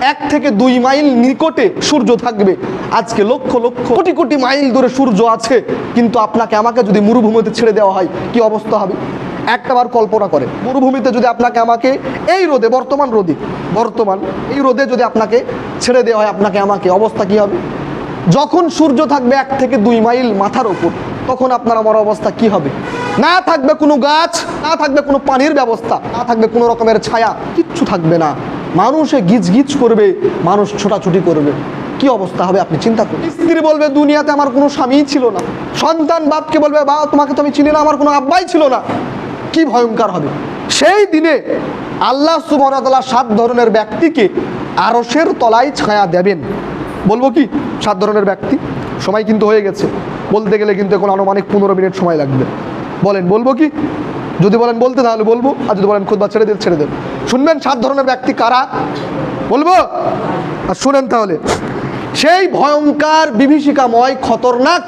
1 থেকে 2 মাইল নিকটে সূর্য থাকবে। আজকে লক্ষ লক্ষ কোটি কোটি মাইল দূরে সূর্য আছে, কিন্তু আপনাকে আমাকে যদি মরুভূমিতে ছেড়ে দেওয়া হয় কি অবস্থা হবে? একটাবার কল্পনা করেন, মরুভূমিতে যদি আপনাকে আমাকে এই রোদে, বর্তমান এই রোদে যদি আপনাকে ছেড়ে দেওয়া হয়, আপনাকে আমাকে, অবস্থা কি হবে? যখন সূর্য থাকবে 1 থেকে 2 মাইল মাথার ওপর, তখন আপনার আমার অবস্থা কি হবে? না থাকবে কোনো গাছ, না থাকবে কোনো পানির ব্যবস্থা, না থাকবে কোনো রকমের ছায়া, কিচ্ছু থাকবে না। মানুষে গিজ গিজ করবে, মানুষ ছোটাছুটি করবে। কি অবস্থা হবে আপনি চিন্তা করুন। স্ত্রী বলবে দুনিয়াতে আমার কোনো স্বামীই ছিল না। সন্তান বাপকে বলবে বাবা তোমাকে তো আমি চিনি না, আমার কোনো আব্বাই ছিল না। কি ভয়ঙ্কর হবে সেই দিনে। আল্লাহ সুবহানাহু ওয়া তাআলা 7 ধরনের ব্যক্তিকে আরশের তলায় ছায়া দেবেন। বলবো কি 7 ধরনের ব্যক্তি? সময় কিন্তু হয়ে গেছে, বলতে গেলে কিন্তু এখন আনুমানিক 15 মিনিট সময় লাগবে। বলেন বলবো কি? যদি বলেন বলতে তাহলে বলবো, আর যদি বলেন খুতবা ছেড়ে দেন। শুনবেন 7 ধরনের ব্যক্তি কারা? বলবো? আর শুনেন তাহলে। সেই ভয়ঙ্কর বিভীষিকাময় খতরনাক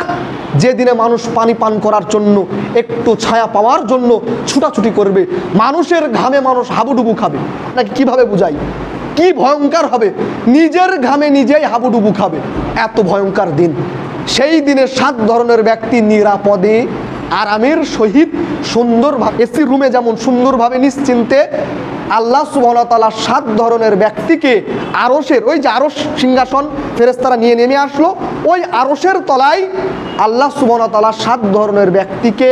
যে দিনে মানুষ পানি পান করার জন্য, একটু ছায়া পাওয়ার জন্য ছুটাছুটি করবে, মানুষের ঘামে মানুষ হাবুডুবু খাবে। নাকি কিভাবে বুঝাই? কি ভয়ঙ্কর হবে, নিজের ঘামে নিজেই হাবুডুবু খাবে, এত ভয়ঙ্কর দিন। সেই দিনে 7 ধরনের ব্যক্তি নিরাপদে আরামের সহিত সুন্দরভাবে এসি রুমে যেমন সুন্দরভাবে নিশ্চিন্তে আল্লাহ সুবহানাহু ওয়া তাআলা 7 ধরনের ব্যক্তিকে আরশের, ওই যে আরশ সিংহাসন ফেরেশতারা নিয়ে নেমে আসলো, ওই আরশের তলায় আল্লাহ সুবহানাহু ওয়া তাআলা 7 ধরনের ব্যক্তিকে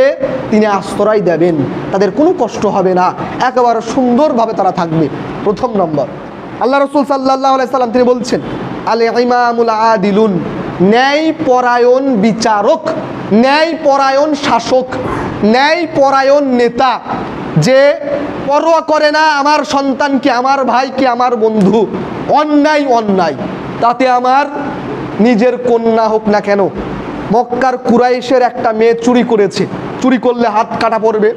তিনি আশ্রয় দেবেন। তাদের কোনো কষ্ট হবে না, একেবারে সুন্দরভাবে তারা থাকবে। প্রথম নম্বর, আল্লাহ রাসূল সাল্লাল্লাহু আলাইহি সাল্লাম তিনি বলছেন আল ইমামুল আদিলুন, ন্যায় পরায়ণ বিচারক, ন্যায় পরায়ণ শাসক, ন্যায় পরায়ণ নেতা, যে পরোয়া করে না আমার সন্তান কি, আমার ভাই কি, আমার বন্ধু, অন্যায় তাতে আমার নিজের কন্যা হোক না কেন। মক্কার কুরাইশের একটা মেয়ে চুরি করেছে, চুরি করলে হাত কাটা পড়বে।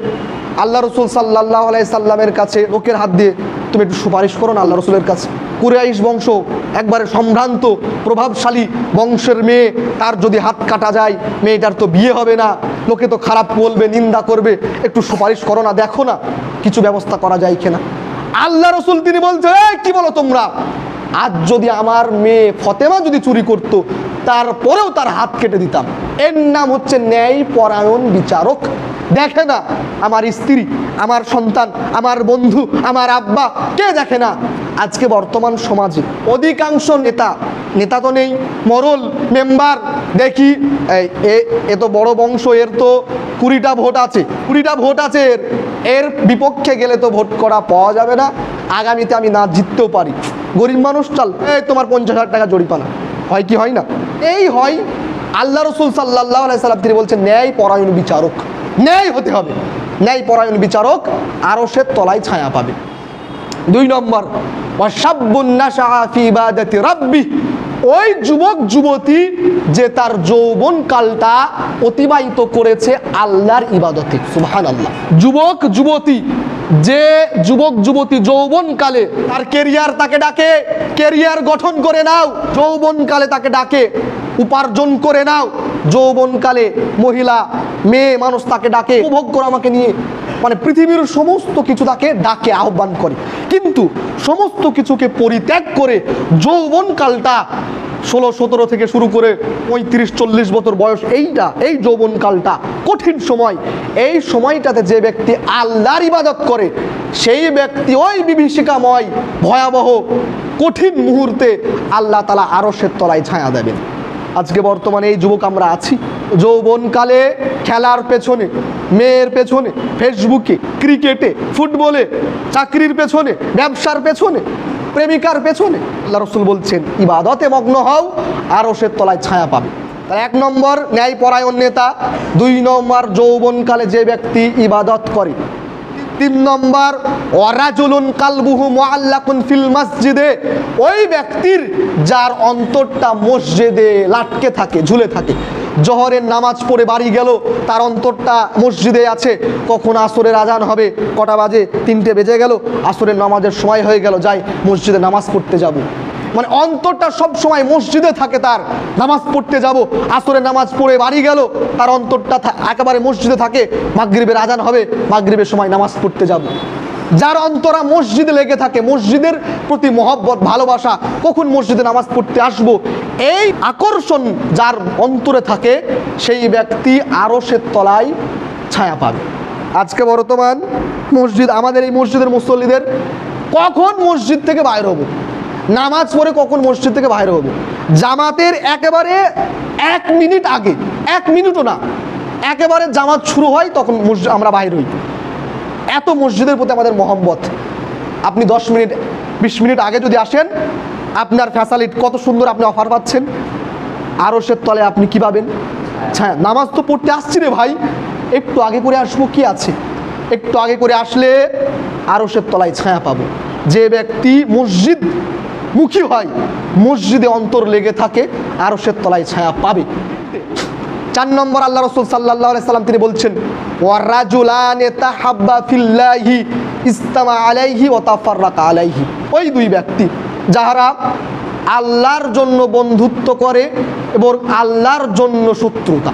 আল্লাহ রসুল সাল্লাল্লাহু আলাইহি সাল্লামের কাছে লোকের হাত দিয়ে তুমি একটু সুপারিশ করো না আল্লাহ রসুলের কাছে। কুরাইশ বংশ একবারে সম্ভ্রান্ত প্রভাবশালী বংশের মেয়ে, তার যদি হাত কাটা যায় মেয়েটার তো বিয়ে হবে না, লোকে তো খারাপ বলবে, নিন্দা করবে, একটু সুপারিশ করো না, দেখো না কিছু ব্যবস্থা করা যায় কিনা। আল্লাহ রসুল তিনি বলছে কি বলো তোমরা, আজ যদি আমার মেয়ে ফতেমা যদি চুরি করতো তারপরেও তার হাত কেটে দিতাম। এর নাম হচ্ছে ন্যায় পরায়ণ বিচারক। দেখে না আমার স্ত্রী, আমার সন্তান, আমার বন্ধু, আমার আব্বা, কে দেখে না? আজকে বর্তমান সমাজে অধিকাংশ নেতা তো নেই, মোড়ল মেম্বার, দেখি এ তো বড় বংশ, এর তো 20টা ভোট আছে, এর বিপক্ষে গেলে তো ভোট করা পাওয়া যাবে না, আগামীতে আমি না জিততেও পারি। গরিব মানুষ চাল, এই তোমার 50,000 টাকা জরিমানা, হয় কি হয় না? এই হয়। আল্লাহ রসুল সাল্লাল্লাহু আলাইহি সাল্লাম তিনি বলছেন ন্যায় পরায়ণ বিচারক, ন্যায় হতে হবে। ন্যায় পরায়ণ বিচারক আরশের তলায় ছায়া পাবে। 2 নম্বর, ওয়াশাব্বুন নাশআ ফি ইবাদাতি রাব্বিহ, ওই যুবক যুবতী যে তার যৌবন কালটা অতিবাহিত করেছে আল্লাহর ইবাদতে। সুবহানাল্লাহ। যুবক যুবতী যৌবন কালে তার কেরিয়ার তাকে ডাকে, কেরিয়ার গঠন করে নাও। যৌবন কালে তাকে ডাকে উপার্জন করে নাও। যৌবন কালে মহিলা মেয়ে মানুষ তাকে ডাকে উপভোগ করো আমাকে নিয়ে, মানে পৃথিবীর সমস্ত কিছু তাকে ডাকে, আহ্বান করে। কিন্তু সমস্ত কিছুকে পরিত্যাগ করে যৌবন কালটা 16-17 থেকে শুরু করে 35-40 বছর বয়স, এই যৌবন কালটা কঠিন সময়। এই সময়টাতে যে ব্যক্তি আল্লাহর ইবাদত করে সেই ব্যক্তি ওই বিভীষিকাময় ভয়াবহ কঠিন মুহূর্তে আল্লাহ তাআলা আরশের তলায় ছায়া দেবেন। আজকে বর্তমানে এই যুবক আমরা আছি, যৌবনকালে খেলার পেছনে, মেয়ের পেছনে, ফেসবুকে, ক্রিকেটে, ফুটবলে, চাকরির পেছনে, ব্যবসার পেছনে, প্রেমিকার পেছনে। আল্লাহ রসুল বলছেন ইবাদতে মগ্ন হও, আরশের তলায় ছায়া পাবে। তার 1 নম্বর ন্যায় পরায়ণ নেতা, 2 নম্বর যৌবনকালে যে ব্যক্তি ইবাদত করে, 3 নম্বর ওয়ারাজুলুন কালবুহু মুআল্লাকুন ফিল মসজিদে, ওই ব্যক্তির যার অন্তরটা মসজিদে লাটকে থাকে, ঝুলে থাকে। জোহরের নামাজ পড়ে বাড়ি গেল, তার অন্তরটা মসজিদে আছে। কখন আসরের আজান হবে, কটা বাজে, 3টে বেজে গেল, আসরের নামাজের সময় হয়ে গেল, যাই মসজিদে নামাজ পড়তে যাব। মানে অন্তরটা সব সময় মসজিদে থাকে, তার নামাজ পড়তে যাব। আসরের নামাজ পড়ে বাড়ি গেল, তার অন্তরটা একেবারে মসজিদে থাকে। মাগরিবের আজান হবে, মাগরিবের সময় নামাজ পড়তে যাব। যার অন্তরা মসজিদে লেগে থাকে, মসজিদের প্রতি মহব্বত ভালোবাসা, কখন মসজিদে নামাজ পড়তে আসবো, এই আকর্ষণ যার অন্তরে থাকে, সেই ব্যক্তি আরশের তলায় ছায়া পাবে। আজকে বর্তমান মসজিদ, আমাদের এই মসজিদের মুসল্লিদের কখন মসজিদ থেকে বাইরে হবো, নামাজ পড়ে কখন মসজিদ থেকে বাইরে হবো, জামাতের একেবারে 1 মিনিট আগে, 1 মিনিটও না, একেবারে জামাত শুরু হয় তখন আমরা বাইরে হই। এত মসজিদের প্রতি আমাদের মহব্বত। আপনি 10 মিনিট 20 মিনিট আগে যদি আসেন, আপনার ফ্যাসিলিটি কত সুন্দর, আপনি অফার পাচ্ছেন, আরশের তলে আপনি কি পাবেন? ছায়া। নামাজ তো পড়তে আসছি রে ভাই, একটু আগে করে আসবো, কি আছে, একটু আগে করে আসলে আরশের তলায় ছায়া পাবো। যে ব্যক্তি মসজিদ মুখী হয়, মসজিদে অন্তর লেগে থাকে, আরশের তলায় ছায়া পাবে। 4 নম্বর আল্লাহ রাসূল সাল্লাল্লাহু আলাইহি সাল্লাম তিনি বলছেন, ওয়ারাজুলানি তাহাব্বা ফিল্লাহি ইসতামা আলাইহি ওয়া তাফাররাকা আলাইহি। ওই 2 ব্যক্তি যারা আল্লাহর জন্য বন্ধুত্ব করে এবং আল্লাহর জন্য শত্রুতা।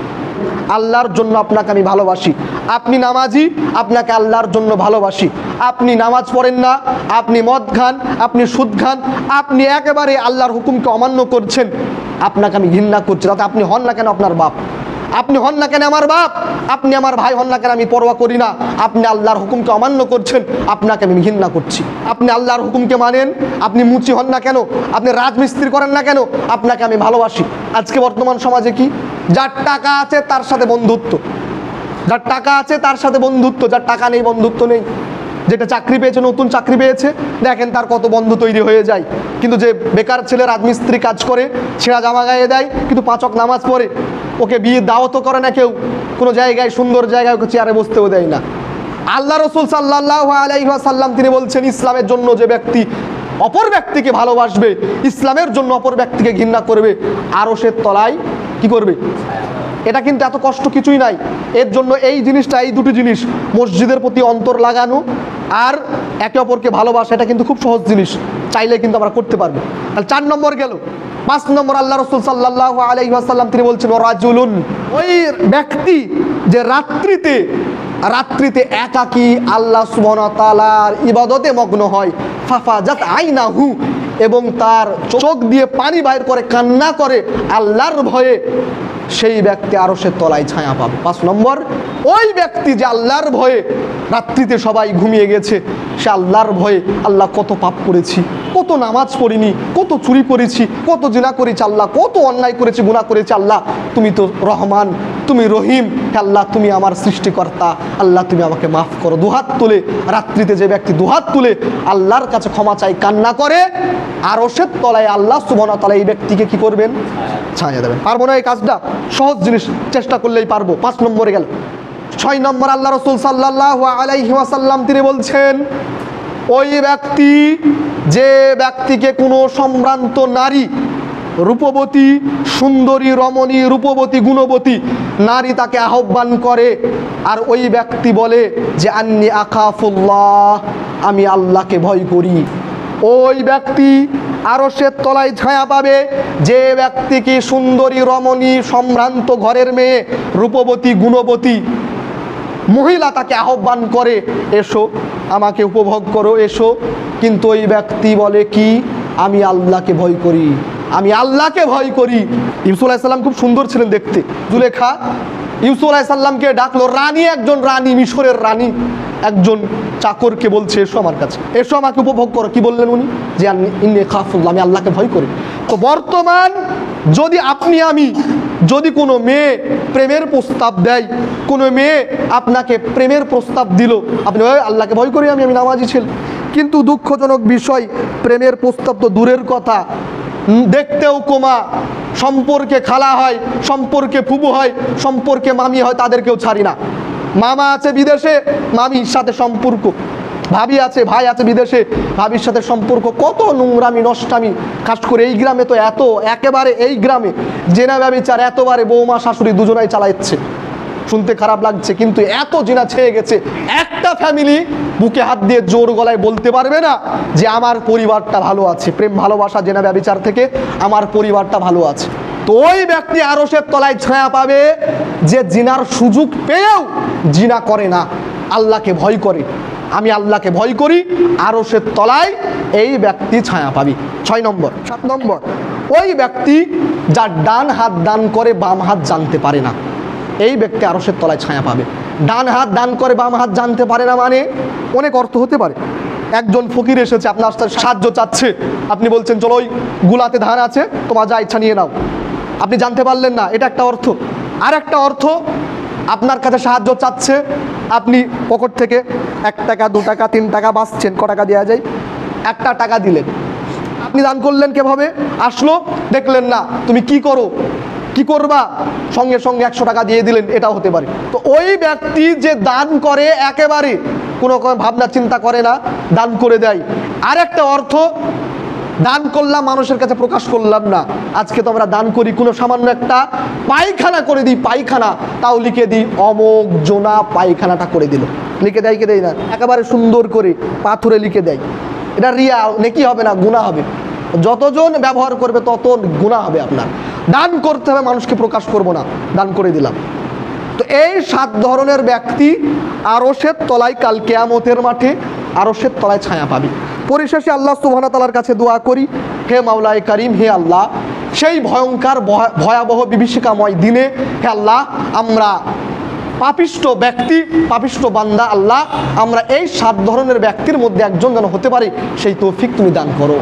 আল্লাহর জন্য আপনাকে আমি ভালোবাসি, আপনি নামাজি, আপনাকে আল্লাহর জন্য ভালোবাসি। আপনি নামাজ পড়েন না, আপনি মদ খান, আপনি সুদ খান, আপনি একেবারে আল্লাহর হুকুমকে অমান্য করছেন, আপনাকে আমি ঘৃণা করছি। তাতে আপনি হন না কেন আপনার বাপ, আপনি হন না কেন আমার বাপ, আপনি আমার ভাই হন না কেন, আমি পরোয়া করি না। আপনি আল্লাহর হুকুমকে অমান্য করছেন, আপনাকে আমি ঘৃণা করছি। আপনি আল্লাহর হুকুমকে মানেন, আপনি মুচি হন না কেন, আপনি রাজমিস্ত্রি করেন না কেন, আপনাকে আমি ভালোবাসি। আজকে বর্তমান সমাজে কি, যার টাকা আছে তার সাথে বন্ধুত্ব, যার টাকা আছে তার সাথে বন্ধুত্ব, যার টাকা নেই বন্ধুত্ব নেই। যেটা চাকরি পেয়েছে, নতুন চাকরি পেয়েছে, দেখেন তার কত বন্ধু তৈরি হয়ে যায়। কিন্তু যে বেকার ছেলে রাজমিস্ত্রি কাজ করে, ছেঁড়া জামা গায়ে দেয়, কিন্তু 5 ওয়াক্ত নামাজ পড়ে, ওকে বিয়ে দাওয়াতও করে না কেউ, কোনো জায়গায় সুন্দর জায়গায় ওকে চেয়ারে বসতেও দেয় না। আল্লাহ রাসূল সাল্লাল্লাহু আলাইহি ওয়াসাল্লাম তিনি বলছেন, ইসলামের জন্য যে ব্যক্তি অপর ব্যক্তিকে ভালোবাসবে, ইসলামের জন্য অপর ব্যক্তিকে ঘৃণা করবে, আরশের তলায় কি করবে? এটা কিন্তু এত কষ্ট কিছুই নাই। এর জন্য এই জিনিসটা, এই 2টি জিনিস, মসজিদের প্রতি অন্তর লাগানো আর একে অপরকে ভালোবাসা, এটা কিন্তু খুব সহজ জিনিস, চাইলে কিন্তু আমরা করতে পারবো। তাহলে 4 নম্বর গেল। 5 নম্বর আল্লাহ রাসূল সাল্লাল্লাহু আলাইহি ওয়াসাল্লাম তিনি বলছেন, রাজুলুন, ওই ব্যক্তি যে রাত্রিতে একাকী আল্লাহ সুবহানাহু ওয়া তাআলার ইবাদতে মগ্ন হয়, ফাফাজাত আইনাহু, এবং তার চোখ দিয়ে পানি বাইর করে, কান্না করে আল্লাহর ভয়ে, সেই ব্যক্তি আরশের তলায় ছায়া পাবে। 5 নম্বর, ওই ব্যক্তি যে আল্লাহর ভয়ে, রাত্রিতে সবাই ঘুমিয়ে গেছে, সে আল্লাহর ভয়ে, আল্লাহ কত পাপ করেছি, কত নামাজ পড়িনি, কত চুরি করেছি, কত জিনা করেছি, আল্লাহ কত অন্যায় করেছি, গুনাহ করেছি, আল্লাহ তুমি তো রহমান, তুমি রহিম, আল্লাহ তুমি আমার সৃষ্টিকর্তা, আল্লাহ তুমি আমাকে মাফ করো। দুহাত তুলে, রাত্রিতে যে ব্যক্তি দুহাত তুলে আল্লাহর কাছে ক্ষমা চাই, কান্না করে, আরশের তলায় আল্লাহ সুবহানাহু ওয়া তাআলা এই ব্যক্তিকে কি করবেন? ছায়া দেবেন। পারবো না এই কাজটা? সহজ জিনিস, চেষ্টা করলেই পারবো। 5 নম্বরে গেল। 6 নম্বর আল্লাহ রাসূল সাল্লাল্লাহু আলাইহি ওয়াসাল্লাম তিনি বলছেন, ওই ব্যক্তি যে ব্যক্তিকে কোনো সম্ভ্রান্ত নারী, রূপবতী, সুন্দরী, রমণী, রূপবতী, গুণবতী নারী তাকে আহ্বান করে, আর ওই ব্যক্তি বলে যে আন্নী আখাফুল্লাহ, আমি আল্লাহকে ভয় করি, ওই ব্যক্তি আরশের তলায় ছায়া পাবে। যে ব্যক্তি কি সুন্দরী, রমণী, সম্ভ্রান্ত ঘরের মেয়ে, রূপবতী, গুণবতী মহিলা তাকে আহ্বান করে, এসো আমাকে উপভোগ করো, এসো, কিন্তু ওই ব্যক্তি বলে কি, আমি আল্লাহকে ভয় করি, আমি আল্লাহকে ভয় করি। ইউসুফ আলাইহিস সালাম খুব সুন্দর ছিলেন দেখতে। জুলেখা ইউসুফ আলাইহিস সালামকে ডাকলো, রানী, একজন রানী, মিশরের রানী একজন চাকরকে বলছে, এসো আমার কাছে, এসো আমাকে উপভোগ করো। কি বললেন উনি? যে ইন্নী খাফুল্লাহ, আমি আল্লাহকে ভয় করি। তো বর্তমান যদি আপনি আমি, যদি কোনো মেয়ে প্রেমের প্রস্তাব দেয়, কোনো মেয়ে আপনাকে প্রেমের প্রস্তাব দিল, আপনি আল্লাহকে ভয় করি, আমি নামাজি ছেলে, কিন্তু দুঃখজনক বিষয়, প্রেমের প্রস্তাব তো দূরের কথা, দেখতেও কোমা, সম্পর্কে খালা হয়, সম্পর্কে ফুবু হয়, সম্পর্কে মামি হয়, তাদেরকেও ছাড়ি না। মামা আছে বিদেশে, মামির সাথে সম্পর্ক, ভাবি আছে, ভাই আছে বিদেশে, ভাবির সাথে সম্পর্ক, কত নোংরামি, নষ্টামি। খাস করে এই গ্রামে তো এত, একেবারে এই গ্রামে জেনা ব্যভিচার এতবারে বৌমা শাশুড়ি দুজনাই চালাচ্ছে। শুনতে খারাপ লাগছে, কিন্তু এত জিনা ছেয়ে গেছে, একটা ফ্যামিলি বুকে হাত দিয়ে জোর গলায় বলতে পারবে না যে আমার পরিবারটা ভালো আছে, প্রেম ভালোবাসা জেনা ব্যভিচার থেকে আমার পরিবারটা ভালো আছে। তো ওই ব্যক্তি আরশের তলায় ছায়া পাবে যে জিনার সুযোগ পেয়েও জিনা করে না, আল্লাহকে ভয় করে। আমি আল্লাহকে ভয় করি, আরশের তলায় এই ব্যক্তি ছায়া পাবি। 6 নম্বর। 7 নম্বর, ওই ব্যক্তি যার ডান হাত দান করে বাম হাত জানতে পারে না, এই ব্যক্তি আরশের তলায় ছায়া পাবে। ডান হাত দান করে বাম হাত জানতে পারে না মানে অনেক অর্থ হতে পারে। একজন ফকির এসেছে, আপনার সাহায্য চাচ্ছে, আপনি বলছেন চলো ওই গুলাতে ধান আছে, তোমার যা ইচ্ছা নিয়ে নাও, আপনি জানতে পারলেন না, এটা একটা অর্থ। আর একটা অর্থ, আপনার কাছে সাহায্য চাচ্ছে, আপনি পকেট থেকে 1 টাকা 2 টাকা 3 টাকা বাঁচছেন, ক টাকা দেওয়া যায়, 1টা টাকা দিলেন, আপনি দান করলেন, কিভাবে আসলো দেখলেন না, তুমি কি করো, কি করবা, সঙ্গে সঙ্গে 100 টাকা দিয়ে দিলেন, এটা হতে পারে। তো ওই ব্যক্তি যে দান করে একেবারে কোনো ভাবনা চিন্তা করে না, দান করে দেয়। আর একটা অর্থ, দান করলাম মানুষের কাছে প্রকাশ করলাম না। আজকে তো আমরা দান করি, কোনো সামান্য একটা পায়খানা করে দিই, পায়খানা, তাও লিখে দিই অমোক জোনা পায়খানাটা করে দিল, লিখে দেয়, কি দেয় না, একেবারে সুন্দর করে পাথরে লিখে দেয়। এটা রিয়া, নেকি হবে না, গুনাহ হবে। যতজন ব্যবহার করবে তত গুনাহ হবে আপনার। দান করতে হবে, মানুষকে প্রকাশ করব না, দান করে দিলাম। তো এই 7 ধরনের ব্যক্তি আরশের তলায় কাল কিয়ামতের মাঠে আরশের তলায় ছায়া পাবে। পরিশেষে আল্লাহ সুবহানাহু ওয়া তাআলার কাছে দোয়া করি, হে মাওলায়ে কারীম, হে আল্লাহ, সেই ভয়ঙ্কর ভয়াবহ বিভীষিকাময় দিনে হে আল্লাহ, আমরা পাপিষ্ট ব্যক্তি, পাপিষ্ট বান্দা, আল্লাহ আমরা এই 7 ধরনের ব্যক্তির মধ্যে একজন যেন হতে পারি, সেই তৌফিক তুমি দান করো।